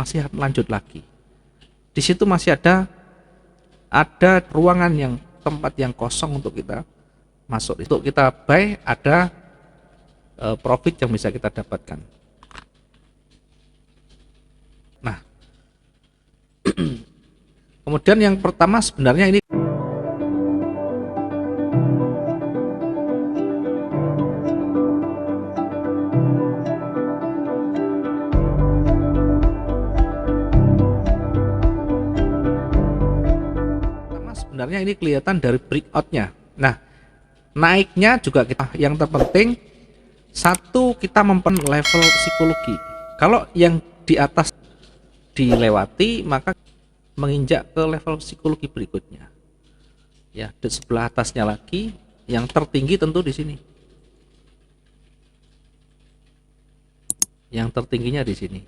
masih lanjut lagi. Di situ masih ada ruangan yang tempat yang kosong untuk kita masuk. Untuk kita buy ada profit yang bisa kita dapatkan. Nah, kemudian yang pertama sebenarnya ini kelihatan dari breakout-nya. Nah, naiknya juga kita yang terpenting satu, kita memperoleh level psikologi. Kalau yang di atas dilewati, maka menginjak ke level psikologi berikutnya. Ya, di sebelah atasnya lagi, yang tertinggi tentu di sini. Yang tertingginya di sini.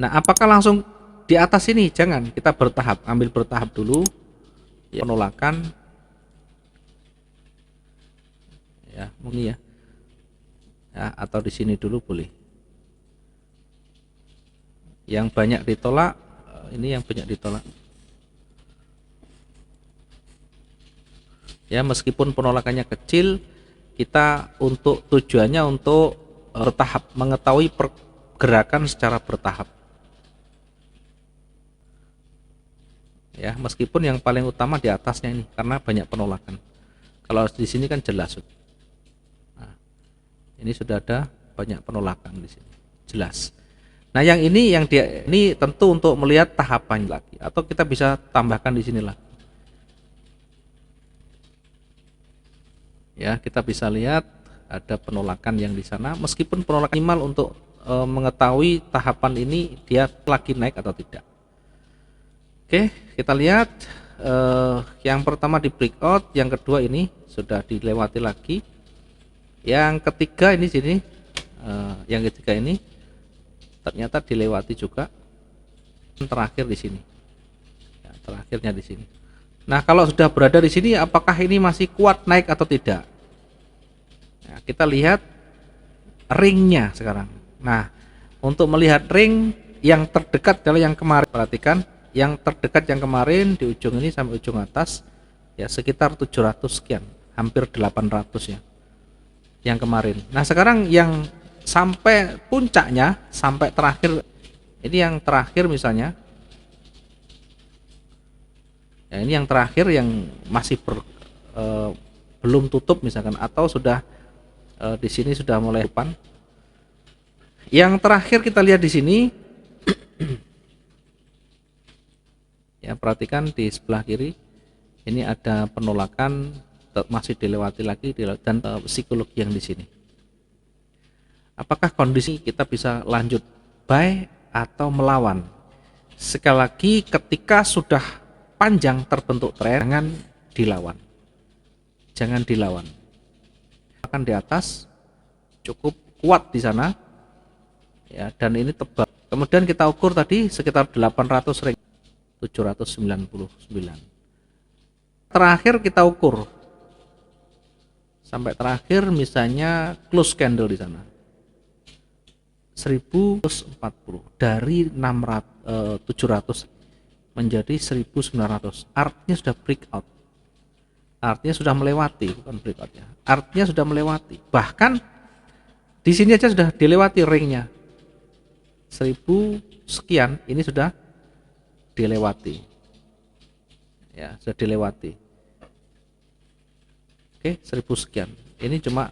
Nah, apakah langsung di atas ini? Jangan, kita bertahap, ambil bertahap dulu. Ya, penolakan. Ya, mungkin ya. Ya, atau di sini dulu boleh. Yang banyak ditolak, ini yang banyak ditolak. Ya, meskipun penolakannya kecil, kita untuk tujuannya untuk bertahap, mengetahui pergerakan secara bertahap. Ya, meskipun yang paling utama di atasnya ini karena banyak penolakan. Kalau di sini kan jelas. Nah, ini sudah ada banyak penolakan di sini, jelas. Nah, yang ini ini tentu untuk melihat tahapan lagi, atau kita bisa tambahkan di sini lagi. Ya, kita bisa lihat ada penolakan yang di sana, meskipun penolakan minimal untuk mengetahui tahapan ini dia lagi naik atau tidak. Oke, kita lihat yang pertama di breakout, yang kedua ini sudah dilewati lagi, yang ketiga ini sini, yang ketiga ini ternyata dilewati juga, terakhir di sini, ya, terakhirnya di sini. Nah, kalau sudah berada di sini, apakah ini masih kuat naik atau tidak? Nah, kita lihat ringnya sekarang. Nah, untuk melihat ring yang terdekat adalah yang kemarin, perhatikan. Yang terdekat yang kemarin di ujung ini sampai ujung atas ya sekitar 700 sekian, hampir 800 ya yang kemarin. Nah, sekarang yang sampai puncaknya, sampai terakhir, ini yang terakhir misalnya ya, ini yang terakhir yang masih belum tutup misalkan, atau sudah di sini sudah mulai depan. Yang terakhir kita lihat di sini ya, perhatikan di sebelah kiri ini ada penolakan, masih dilewati lagi, dan psikologi yang di sini. Apakah kondisi kita bisa lanjut buy atau melawan? Sekali lagi, ketika sudah panjang terbentuk tren, jangan dilawan. Jangan dilawan. Akan di atas cukup kuat di sana. Ya, dan ini tebal. Kemudian kita ukur tadi sekitar 800 ring. 799. Terakhir kita ukur sampai terakhir misalnya close candle di sana 1040, dari 700 menjadi 1900, artinya sudah breakout, artinya sudah melewati, bukan breakout ya, artinya sudah melewati, bahkan di sini aja sudah dilewati ringnya 1000 sekian, ini sudah dilewati ya, sudah dilewati. Oke, 1000 sekian, ini cuma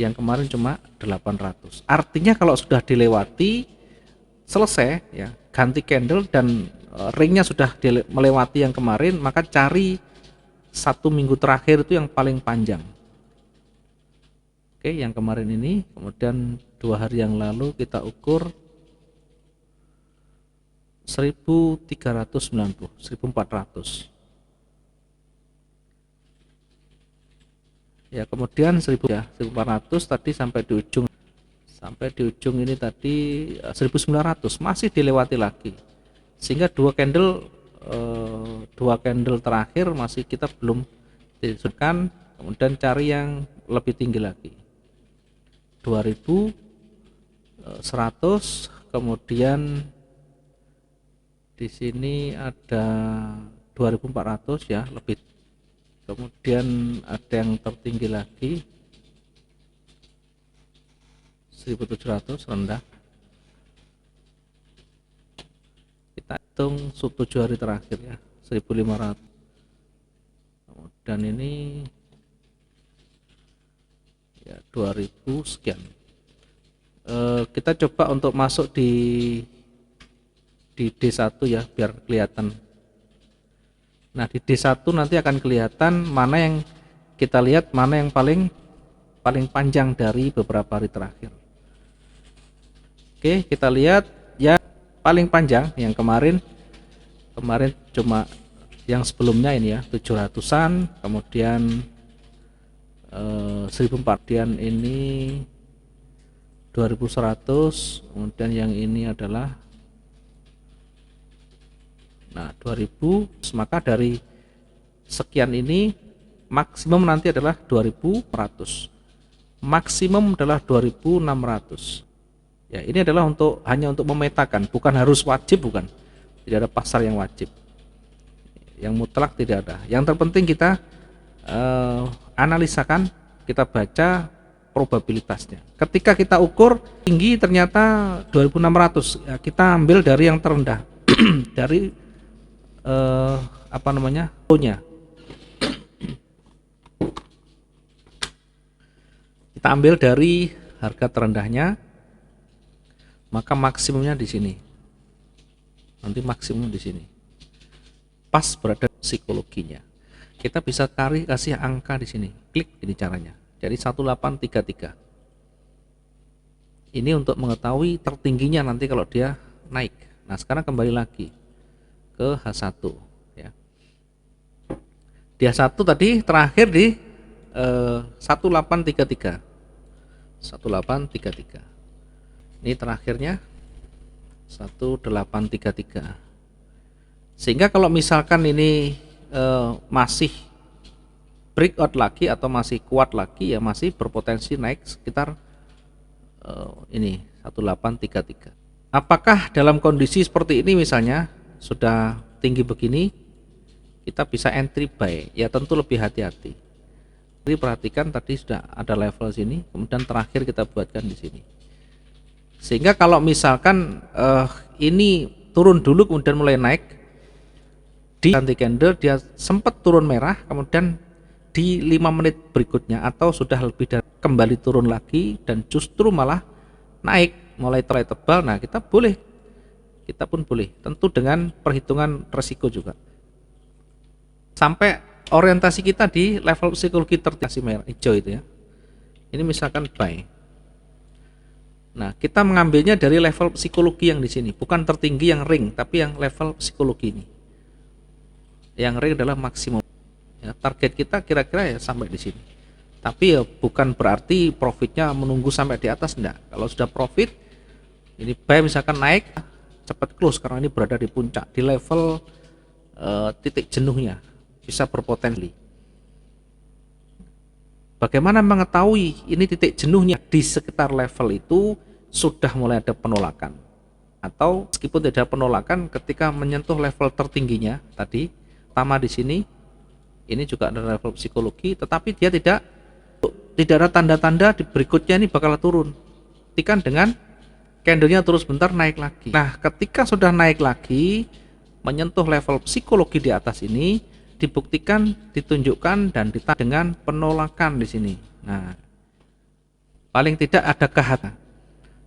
yang kemarin cuma 800, artinya kalau sudah dilewati selesai ya, ganti candle dan ringnya sudah melewati yang kemarin, maka cari 1 minggu terakhir itu yang paling panjang. Oke, yang kemarin ini, kemudian 2 hari yang lalu kita ukur 1390, 1400 ya, kemudian 1000 ya, 1400 tadi sampai di ujung ini tadi 1900 masih dilewati lagi, sehingga dua candle terakhir masih kita belum disebutkan. Kemudian cari yang lebih tinggi lagi 2100, kemudian Di sini ada 2400 ya, lebih. Kemudian ada yang tertinggi lagi 1700 rendah. Kita hitung 7 hari terakhir ya, 1500. Dan ini ya 2000 sekian. Kita coba untuk masuk di D1 ya, biar kelihatan. Nah, di D1 nanti akan kelihatan mana yang kita lihat, mana yang paling panjang dari beberapa hari terakhir. Oke, kita lihat ya, paling panjang yang kemarin cuma yang sebelumnya ini ya, 700-an, kemudian 1400, ini 2100, kemudian yang ini adalah 2000. Maka dari sekian ini maksimum nanti adalah 2400, maksimum adalah 2600 ya. Ini adalah hanya untuk memetakan, bukan harus wajib, bukan, tidak ada pasar yang wajib, yang mutlak tidak ada. Yang terpenting kita analisakan, kita baca probabilitasnya. Ketika kita ukur tinggi ternyata 2600 ya, kita ambil dari yang terendah dari low-nya. Kita ambil dari harga terendahnya, maka maksimumnya di sini. Nanti maksimum di sini. Pas berada psikologinya. Kita bisa kasih angka di sini. Klik, ini caranya. Jadi 1833. Ini untuk mengetahui tertingginya nanti kalau dia naik. Nah, sekarang kembali lagi ke H1 ya. Di H1 tadi terakhir di 1833. 1833. Ini terakhirnya 1833. Sehingga kalau misalkan ini masih breakout lagi atau masih kuat lagi ya, masih berpotensi naik sekitar ini 1833. Apakah dalam kondisi seperti ini misalnya sudah tinggi begini kita bisa entry buy? Ya tentu lebih hati-hati. Jadi perhatikan tadi sudah ada level sini, kemudian terakhir kita buatkan di sini. Sehingga kalau misalkan ini turun dulu kemudian mulai naik, di anti candle dia sempat turun merah, kemudian di 5 menit berikutnya atau sudah lebih dari kembali turun lagi dan justru malah naik mulai tebal. Nah, kita pun boleh, tentu dengan perhitungan resiko juga. Sampai orientasi kita di level psikologi tertinggi merah hijau itu ya. Ini misalkan buy. Nah, kita mengambilnya dari level psikologi yang di sini, bukan tertinggi yang ring, tapi yang level psikologi ini. Yang ring adalah maksimum. Ya, target kita kira-kira ya sampai di sini. Tapi ya bukan berarti profitnya menunggu sampai di atas, enggak. Kalau sudah profit, ini buy misalkan naik, cepat close karena ini berada di puncak, di level titik jenuhnya, bisa berpotensi. Bagaimana mengetahui ini titik jenuhnya? Di sekitar level itu sudah mulai ada penolakan, atau meskipun tidak ada penolakan ketika menyentuh level tertingginya tadi, pertama di sini, ini juga ada level psikologi, tetapi dia tidak ada tanda-tanda di berikutnya ini bakal turun. Buktikan dengan candlenya terus bentar naik lagi. Nah, ketika sudah naik lagi menyentuh level psikologi di atas ini, dibuktikan, ditunjukkan dan ditandai dengan penolakan di sini. Nah, paling tidak ada kehati-hatian.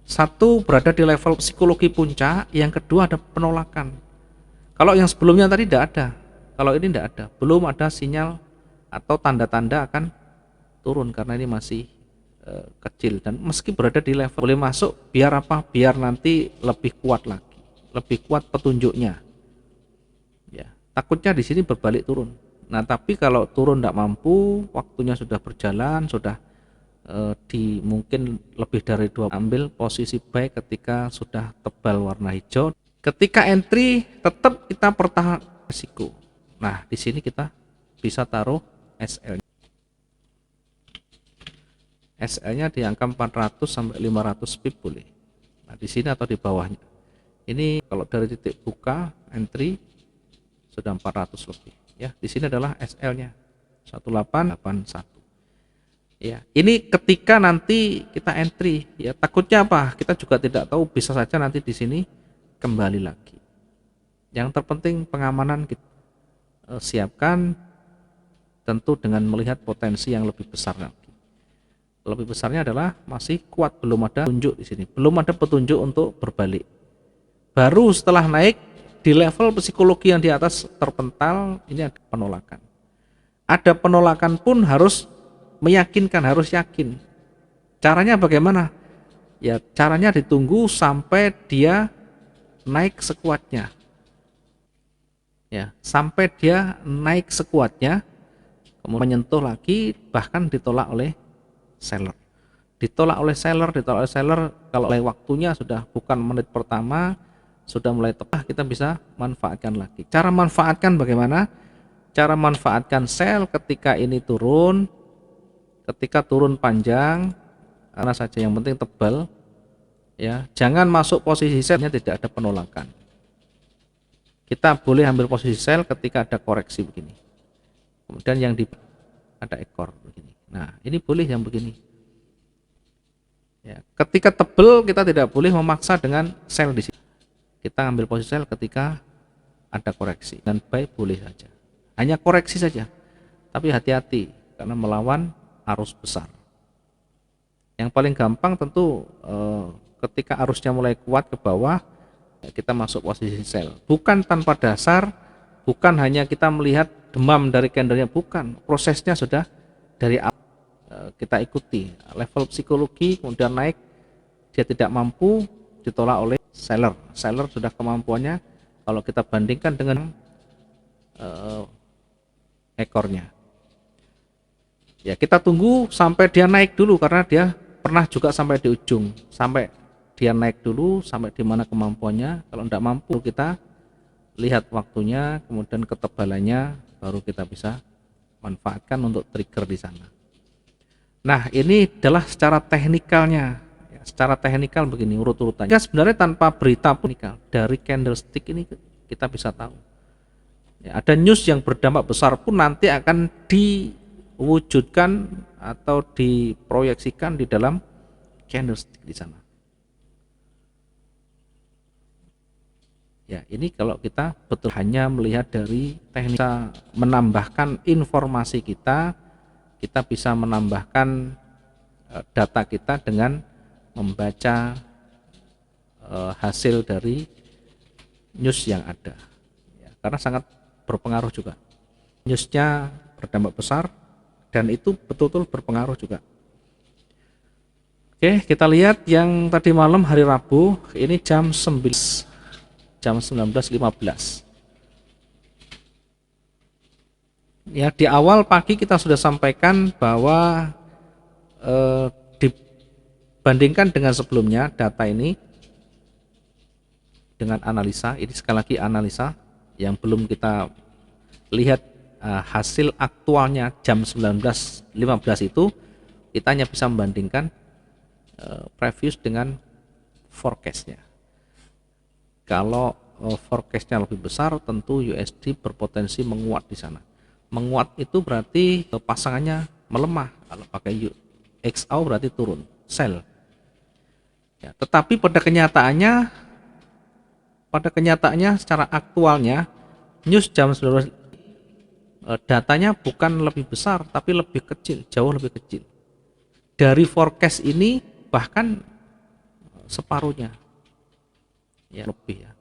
Satu, berada di level psikologi puncak, yang kedua ada penolakan. Kalau yang sebelumnya tadi tidak ada, kalau ini tidak ada, belum ada sinyal atau tanda-tanda akan turun karena ini masih kecil. Dan meski berada di level boleh masuk, biar apa? Biar nanti lebih kuat lagi, lebih kuat petunjuknya. Ya, takutnya di sini berbalik turun. Nah, tapi kalau turun tidak mampu, waktunya sudah berjalan, sudah di mungkin lebih dari 2, ambil posisi buy ketika sudah tebal warna hijau. Ketika entry tetap kita pertahankan risiko. Nah, di sini kita bisa taruh SL. SL-nya di angka 400 sampai 500 pip boleh. Nah, di sini atau di bawahnya. Ini kalau dari titik buka entry sudah 400 lebih ya. Di sini adalah SL-nya 1881. Ya, ini ketika nanti kita entry ya, takutnya apa? Kita juga tidak tahu, bisa saja nanti di sini kembali lagi. Yang terpenting pengamanan kita siapkan tentu dengan melihat potensi yang lebih besar lagi. Lebih besarnya adalah masih kuat, belum ada petunjuk di sini, belum ada petunjuk untuk berbalik. Baru setelah naik di level psikologi yang di atas terpental, ini ada penolakan. Ada penolakan pun harus meyakinkan, harus yakin. Caranya bagaimana? Ya caranya ditunggu sampai dia naik sekuatnya. Ya, sampai dia naik sekuatnya, kemudian menyentuh lagi, bahkan ditolak oleh seller. Ditolak oleh seller, kalau waktunya sudah bukan menit pertama, sudah mulai tepat, kita bisa manfaatkan lagi. Cara manfaatkan bagaimana? Cara manfaatkan sell ketika ini turun, ketika turun panjang, karena saja yang penting tebal, ya. Jangan masuk posisi sellnya tidak ada penolakan. Kita boleh ambil posisi sell ketika ada koreksi begini. Kemudian yang di ada ekor begini. Nah, ini boleh yang begini. Ya, ketika tebal kita tidak boleh memaksa dengan sell di sini. Kita ambil posisi sell ketika ada koreksi, dan buy boleh saja. Hanya koreksi saja. Tapi hati-hati karena melawan arus besar. Yang paling gampang tentu ketika arusnya mulai kuat ke bawah, kita masuk posisi sell. Bukan tanpa dasar, bukan hanya kita melihat demam dari candlenya, bukan. Prosesnya sudah dari awal kita ikuti. Level psikologi, kemudian naik, dia tidak mampu, ditolak oleh seller. Seller sudah kemampuannya kalau kita bandingkan dengan ekornya. Ya, kita tunggu sampai dia naik dulu, karena dia pernah juga sampai di ujung, sampai dia naik dulu sampai di mana kemampuannya. Kalau tidak mampu, kita lihat waktunya, kemudian ketebalannya, baru kita bisa manfaatkan untuk trigger di sana. Nah, ini adalah secara teknikalnya. Ya, secara teknikal begini urut-urutannya. Ya, sebenarnya tanpa berita pun dari candlestick ini kita bisa tahu. Ya, ada news yang berdampak besar pun nanti akan diwujudkan atau diproyeksikan di dalam candlestick di sana. Ya, ini kalau kita betul hanya melihat dari teknik, menambahkan informasi kita bisa menambahkan data kita dengan membaca hasil dari news yang ada. Ya, karena sangat berpengaruh juga. Newsnya berdampak besar dan itu betul-betul berpengaruh juga. Oke, kita lihat yang tadi malam hari Rabu, ini jam 19.15. Ya, di awal pagi kita sudah sampaikan bahwa dibandingkan dengan sebelumnya data ini dengan analisa, ini sekali lagi analisa yang belum kita lihat hasil aktualnya jam 19.15 itu, kita hanya bisa membandingkan previous dengan forecastnya. Kalau forecastnya lebih besar, tentu USD berpotensi menguat di sana. Menguat itu berarti pasangannya melemah. Kalau pakai XAU berarti turun, sell. Ya, tetapi pada kenyataannya secara aktualnya news jam 19 datanya bukan lebih besar, tapi lebih kecil, jauh lebih kecil. Dari forecast ini bahkan separuhnya. Ya, lebih ya,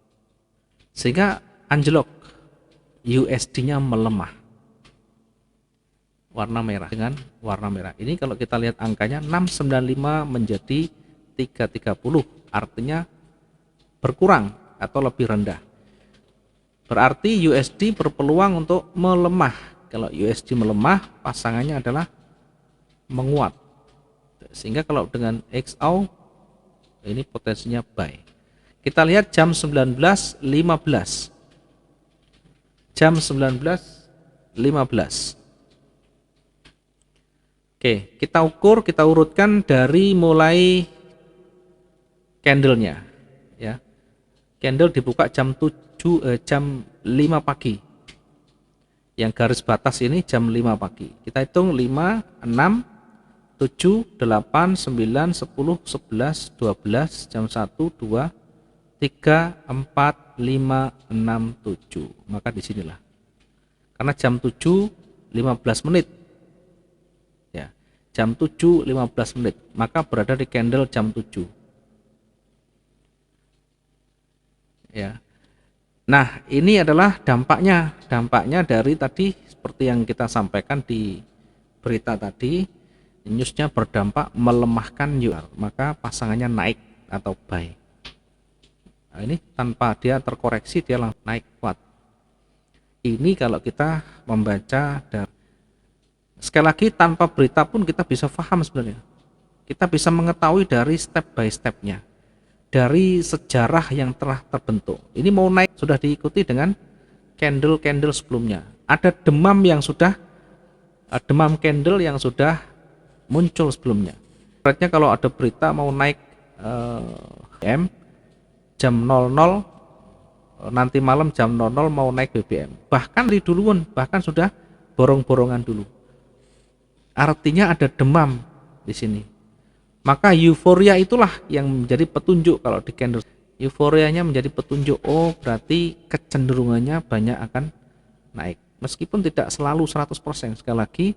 sehingga anjlok, USD-nya melemah, warna merah dengan warna merah. Ini kalau kita lihat angkanya 695 menjadi 330, artinya berkurang atau lebih rendah. Berarti USD berpeluang untuk melemah. Kalau USD melemah, pasangannya adalah menguat. Sehingga kalau dengan XAU ini potensinya buy. Kita lihat jam 19.15. Jam 19.15. Oke, kita urutkan dari mulai candlenya, ya. Candle dibuka jam 5 pagi. Yang garis batas ini jam 5 pagi. Kita hitung 5, 6, 7, 8, 9, 10, 11, 12, jam 1, 2, 3, 4, 5, 6, 7. Maka disinilah. Karena jam 7, 15 menit. Ya, jam 7, 15 menit. Maka berada di candle jam 7. Ya. Nah, ini adalah dampaknya dari tadi seperti yang kita sampaikan di berita tadi, newsnya berdampak melemahkan yuan, maka pasangannya naik atau buy. Nah, ini tanpa dia terkoreksi dia langsung naik kuat. Ini kalau kita membaca dari, sekali lagi tanpa berita pun kita bisa paham sebenarnya. Kita bisa mengetahui dari step by stepnya, dari sejarah yang telah terbentuk. Ini mau naik sudah diikuti dengan candle sebelumnya. Ada demam candle yang sudah muncul sebelumnya. Berarti kalau ada berita mau naik jam 00 nanti malam jam 00 mau naik BBM. Bahkan di duluan, bahkan sudah borong-borongan dulu. Artinya ada demam di sini. Maka euforia itulah yang menjadi petunjuk kalau di candle. Euforianya menjadi petunjuk, oh berarti kecenderungannya banyak akan naik. Meskipun tidak selalu 100%, sekali lagi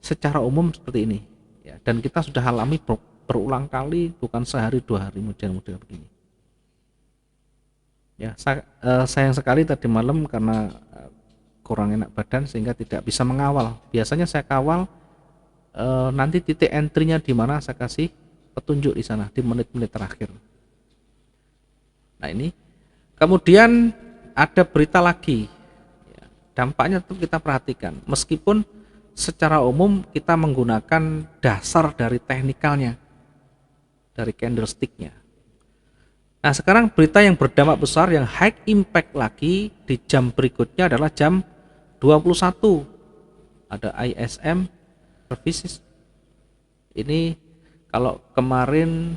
secara umum seperti ini. Ya, dan kita sudah alami berulang kali, bukan sehari 2 hari model-model begini. Ya, sayang sekali tadi malam karena kurang enak badan sehingga tidak bisa mengawal. Biasanya saya kawal nanti titik entry-nya di mana saya kasih petunjuk di sana di menit-menit terakhir. Nah ini, kemudian ada berita lagi. Dampaknya tentu kita perhatikan. Meskipun secara umum kita menggunakan dasar dari teknikalnya, dari candlestick-nya. Nah sekarang berita yang berdampak besar, yang high impact lagi di jam berikutnya adalah jam 21. Ada ISM Services. Ini kalau kemarin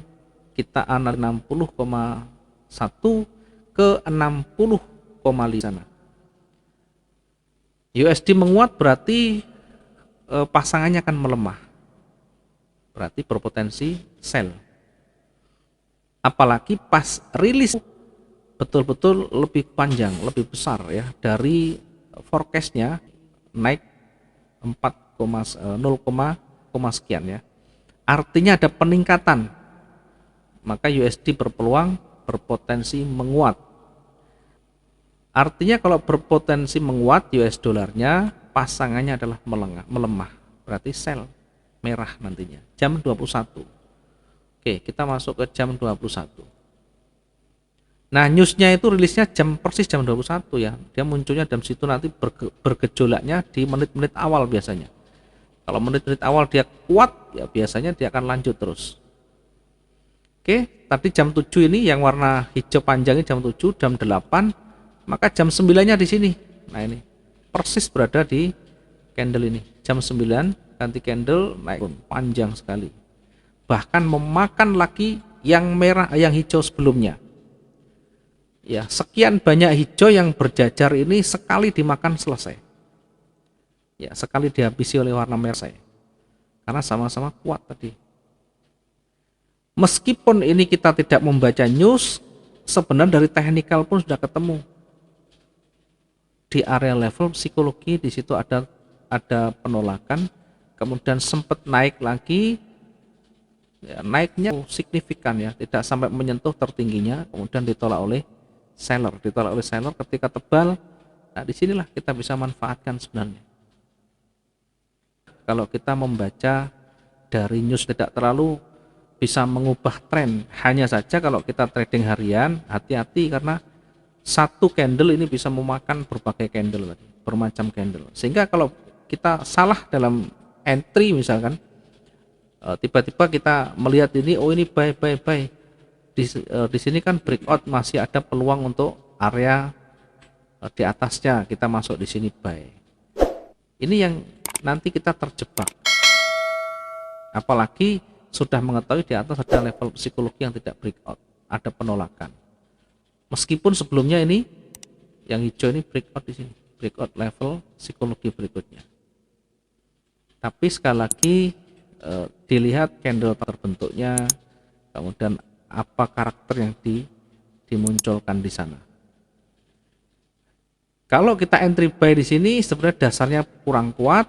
kita analis 60,1 ke 60,5 sana. USD menguat berarti pasangannya akan melemah. Berarti berpotensi sell. Apalagi pas rilis betul-betul lebih panjang, lebih besar ya dari forecastnya naik 0, sekian ya. Artinya ada peningkatan. Maka USD berpotensi menguat. Artinya kalau berpotensi menguat US dolarnya, pasangannya adalah melemah. Berarti sell merah nantinya jam 21. Oke, kita masuk ke jam 21. Nah, newsnya itu rilisnya persis jam 21 ya. Dia munculnya jam situ, nanti bergejolaknya di menit-menit awal biasanya. Kalau menit-menit awal dia kuat, ya biasanya dia akan lanjut terus. Oke, tadi jam 7 ini yang warna hijau panjangnya jam 7, jam 8, maka jam 9-nya di sini. Nah ini, persis berada di candle ini. Jam 9 ganti candle naik panjang sekali. Bahkan memakan lagi yang merah, yang hijau sebelumnya. Ya, sekian banyak hijau yang berjajar ini sekali dimakan selesai. Ya, sekali dihabisi oleh warna merah saya. Karena sama-sama kuat tadi. Meskipun ini kita tidak membaca news, sebenarnya dari teknikal pun sudah ketemu. Di area level psikologi di situ ada penolakan, kemudian sempat naik lagi, ya, naiknya signifikan ya, tidak sampai menyentuh tertingginya, kemudian ditolak oleh seller ketika tebal. Nah disinilah kita bisa manfaatkan sebenarnya. Kalau kita membaca dari news tidak terlalu bisa mengubah tren, hanya saja kalau kita trading harian hati-hati karena satu candle ini bisa memakan berbagai candle, bermacam candle, sehingga kalau kita salah dalam entry misalkan, tiba-tiba kita melihat ini, oh ini buy di sini kan breakout, masih ada peluang untuk area di atasnya, kita masuk di sini buy. Ini yang nanti kita terjebak, apalagi sudah mengetahui di atas ada level psikologi yang tidak breakout, ada penolakan. Meskipun sebelumnya ini yang hijau ini breakout di sini, breakout level psikologi berikutnya. Tapi sekali lagi dilihat candle terbentuknya, kemudian apa karakter yang dimunculkan di sana. Kalau kita entry buy di sini sebenarnya dasarnya kurang kuat,